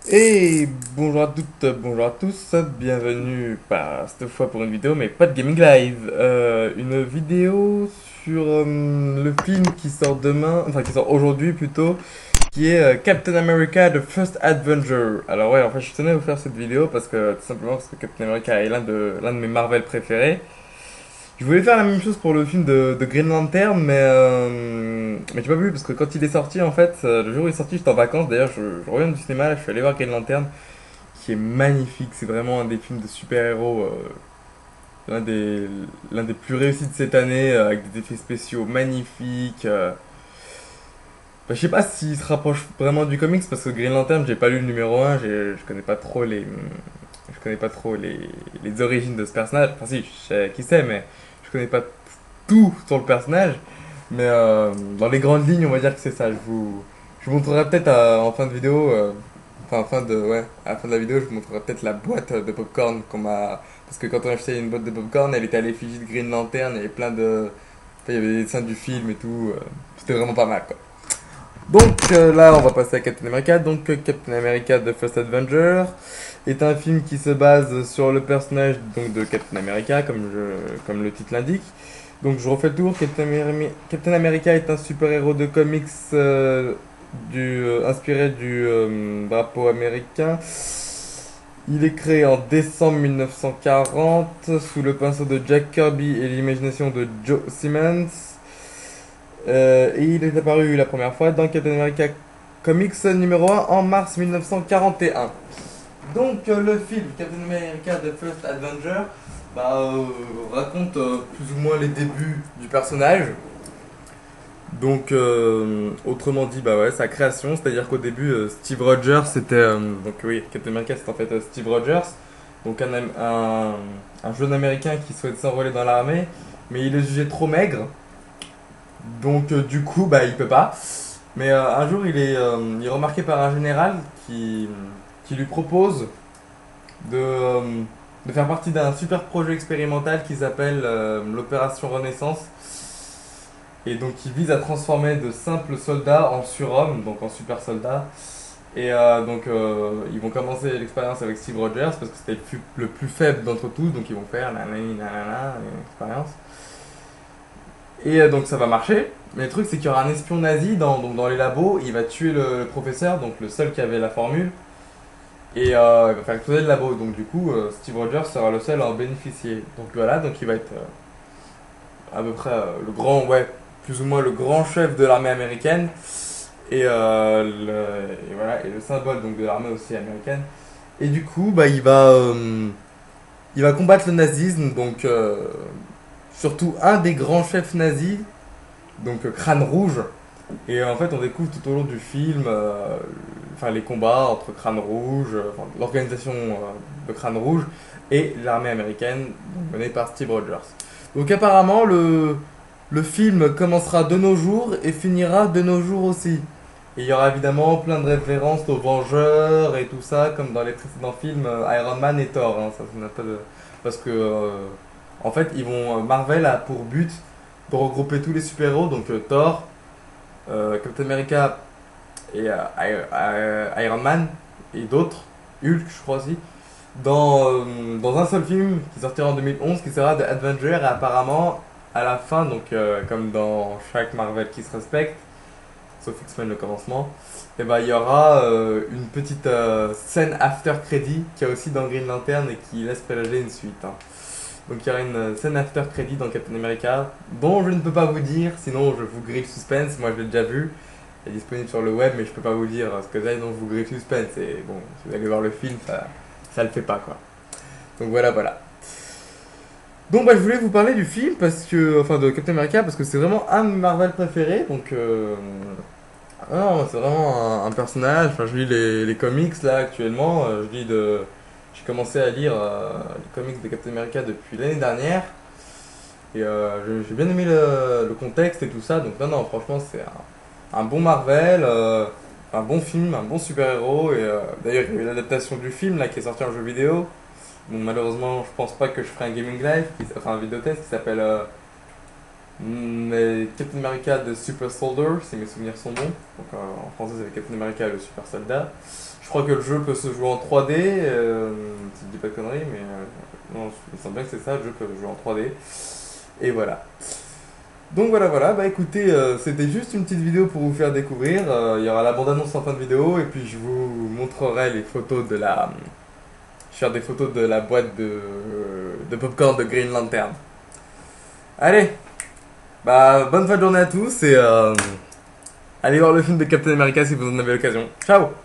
Et bonjour à toutes, bonjour à tous, bienvenue cette fois pour une vidéo, mais pas de gaming live. Une vidéo sur le film qui sort demain, enfin qui sort aujourd'hui plutôt, qui est Captain America The First Avenger. Alors ouais, en fait je tenais à vous faire cette vidéo parce que tout simplement parce que Captain America est l'un de mes Marvel préférés. Je voulais faire la même chose pour le film de Green Lantern, mais j'ai pas vu parce que quand il est sorti, en fait, le jour où il est sorti, j'étais en vacances. D'ailleurs, je reviens du cinéma, là, je suis allé voir Green Lantern, qui est magnifique. C'est vraiment un des films de super-héros, l'un des, l'un des plus réussis de cette année, avec des effets spéciaux magnifiques. Je sais pas s'il se rapproche vraiment du comics parce que Green Lantern, j'ai pas lu le numéro 1, je connais pas trop je connais pas trop les origines de ce personnage. Enfin si, je sais qui c'est, mais je connais pas tout sur le personnage. Mais dans les grandes lignes, on va dire que c'est ça. Je vous montrerai peut-être en fin de vidéo, enfin ouais, à la fin de la vidéo, je vous montrerai peut-être la boîte de popcorn qu'on m'a. Parce que quand on a acheté une boîte de popcorn, elle était à l'effigie de Green Lantern, il y avait plein de. Enfin, il y avait des dessins du film et tout. C'était vraiment pas mal quoi. Donc là, on va passer à Captain America. Donc Captain America The First Avenger est un film qui se base sur le personnage donc, de Captain America, comme le titre l'indique. Donc je refais le tour. Captain America est un super-héros de comics inspiré du drapeau américain. Il est créé en décembre 1940 sous le pinceau de Jack Kirby et l'imagination de Joe Simmons. Et il est apparu la première fois dans Captain America Comics numéro 1 en mars 1941. Donc le film Captain America The First Avenger raconte plus ou moins les débuts du personnage. Donc autrement dit bah ouais sa création, c'est-à-dire qu'au début Steve Rogers c'était donc oui Captain America c'est en fait Steve Rogers, donc un jeune américain qui souhaite s'enrôler dans l'armée, mais il est jugé trop maigre. Donc du coup, bah, il peut pas. Mais un jour, il est remarqué par un général qui lui propose de, euh, de faire partie d'un super projet expérimental qui s'appelle l'opération Renaissance. Et donc, il vise à transformer de simples soldats en surhommes, donc en super soldats. Et ils vont commencer l'expérience avec Steve Rogers parce que c'était le plus faible d'entre tous, donc ils vont faire nanani nanana, une expérience. Et donc ça va marcher. Mais le truc, c'est qu'il y aura un espion nazi dans les labos. Il va tuer le professeur, donc le seul qui avait la formule. Et il va faire exploser le labo. Donc du coup, Steve Rogers sera le seul à en bénéficier. Donc voilà, donc il va être à peu près le grand, ouais, plus ou moins le grand chef de l'armée américaine. Et voilà, et le symbole donc, de l'armée aussi américaine. Et du coup, il va combattre le nazisme. Donc surtout un des grands chefs nazis, donc Crâne Rouge. Et en fait, on découvre tout au long du film les combats entre Crâne Rouge, l'organisation de Crâne Rouge et l'armée américaine menée par Steve Rogers. Donc apparemment, le film commencera de nos jours et finira de nos jours aussi. Et il y aura évidemment plein de références aux Vengeurs et tout ça, comme dans les précédents films Iron Man et Thor. Hein, ça n'a pas de... Parce que, en fait, Marvel a pour but de regrouper tous les super-héros, donc Thor, Captain America et Iron Man et d'autres, Hulk je crois aussi, dans un seul film qui sortira en 2011 qui sera The Avenger et apparemment à la fin, donc comme dans chaque Marvel qui se respecte, sauf X-Men le commencement, et ben il y aura une petite scène after credit qu'il y a aussi dans Green Lantern et qui laisse présager une suite. Hein. Donc il y aura une scène after credit dans Captain America dont je ne peux pas vous dire, sinon je vous grille le suspense, moi je l'ai déjà vu, elle est disponible sur le web mais je peux pas vous dire ce que c'est, donc je vous grille le suspense et bon, si vous allez voir le film, ça le fait pas quoi. Donc voilà voilà. Donc je voulais vous parler du film parce que, enfin de Captain America parce que c'est vraiment un de mes Marvel préférés, donc non, c'est vraiment un personnage, enfin je lis les comics là actuellement, j'ai commencé à lire les comics de Captain America depuis l'année dernière. Et j'ai bien aimé le contexte et tout ça. Donc non, franchement, c'est un bon Marvel, un bon film, un bon super-héros. Et d'ailleurs, il y a eu l'adaptation du film là, qui est sorti en jeu vidéo. Bon, malheureusement, je pense pas que je ferai un gaming live, enfin un vidéo test qui s'appelle mais Captain America de Super Soldier, si mes souvenirs sont bons. Donc en français c'est Captain America le Super Soldat. Je crois que le jeu peut se jouer en 3D, si je dis pas de conneries, mais non, il me semble bien que c'est ça, le jeu peut se jouer en 3D. Et voilà. Donc voilà, bah écoutez, c'était juste une petite vidéo pour vous faire découvrir. Il y aura la bande-annonce en fin de vidéo, et puis je vous montrerai les photos de la... Je vais faire des photos de la boîte de popcorn de Green Lantern. Allez, bah bonne fin de journée à tous, et allez voir le film de Captain America si vous en avez l'occasion. Ciao!